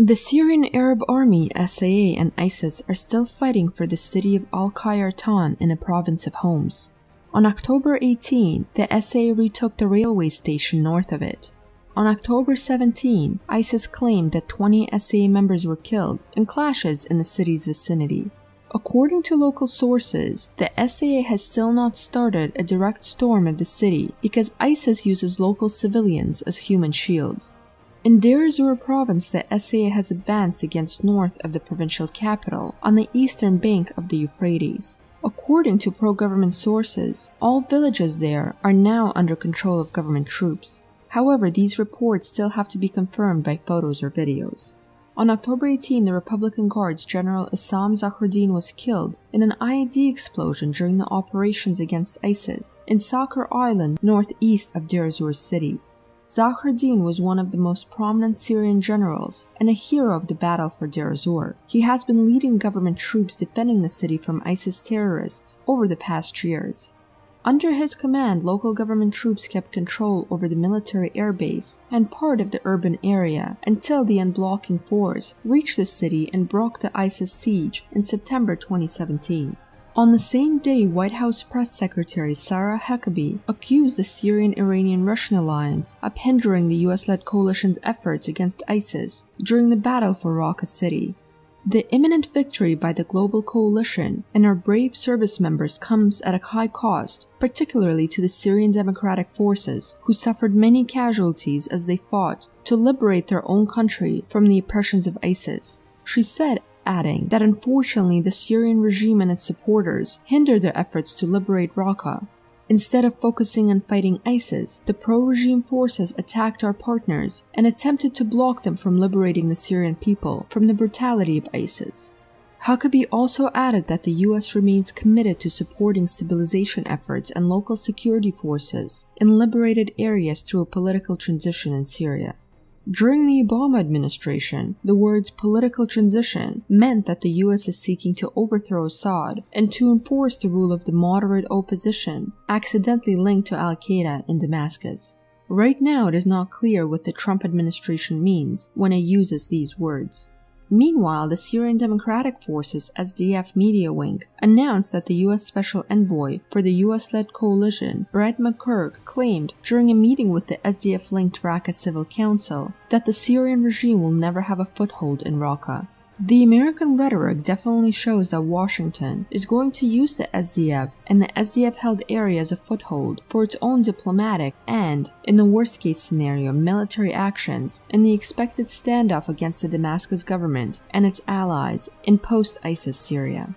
The Syrian Arab Army SAA and ISIS are still fighting for the city of Al-Qayartan in the province of Homs. On October 18, the SAA retook the railway station north of it. On October 17, ISIS claimed that 20 SAA members were killed in clashes in the city's vicinity. According to local sources, the SAA has still not started a direct storm of the city because ISIS uses local civilians as human shields. In Deir ez-Zor province, the SAA has advanced against north of the provincial capital on the eastern bank of the Euphrates. According to pro-government sources, all villages there are now under control of government troops. However, these reports still have to be confirmed by photos or videos. On October 18, the Republican Guard's General Issam Zahruddin was killed in an IED explosion during the operations against ISIS in Sakhr Island, northeast of Deir ez-Zor city. Zahruddin was one of the most prominent Syrian generals and a hero of the battle for Deir ez-Zor. He has been leading government troops defending the city from ISIS terrorists over the past years. Under his command, local government troops kept control over the military airbase and part of the urban area until the unblocking force reached the city and broke the ISIS siege in September 2017. On the same day, White House Press Secretary Sarah Huckabee accused the Syrian-Iranian-Russian alliance of hindering the US-led coalition's efforts against ISIS during the battle for Raqqa City. The imminent victory by the global coalition and our brave service members comes at a high cost, particularly to the Syrian Democratic Forces, who suffered many casualties as they fought to liberate their own country from the oppressions of ISIS, she said, adding that unfortunately the Syrian regime and its supporters hindered their efforts to liberate Raqqa. Instead of focusing on fighting ISIS, the pro-regime forces attacked our partners and attempted to block them from liberating the Syrian people from the brutality of ISIS. Huckabee also added that the US remains committed to supporting stabilization efforts and local security forces in liberated areas through a political transition in Syria. During the Obama administration, the words political transition meant that the US is seeking to overthrow Assad and to enforce the rule of the moderate opposition, accidentally linked to Al-Qaeda in Damascus. Right now, it is not clear what the Trump administration means when it uses these words. Meanwhile, the Syrian Democratic Forces SDF media wing announced that the U.S. Special Envoy for the U.S.-led coalition, Brett McCurk, claimed during a meeting with the SDF-linked Raqqa Civil Council that the Syrian regime will never have a foothold in Raqqa. The American rhetoric definitely shows that Washington is going to use the SDF and the SDF-held area as a foothold for its own diplomatic and, in the worst-case scenario, military actions in the expected standoff against the Damascus government and its allies in post-ISIS Syria.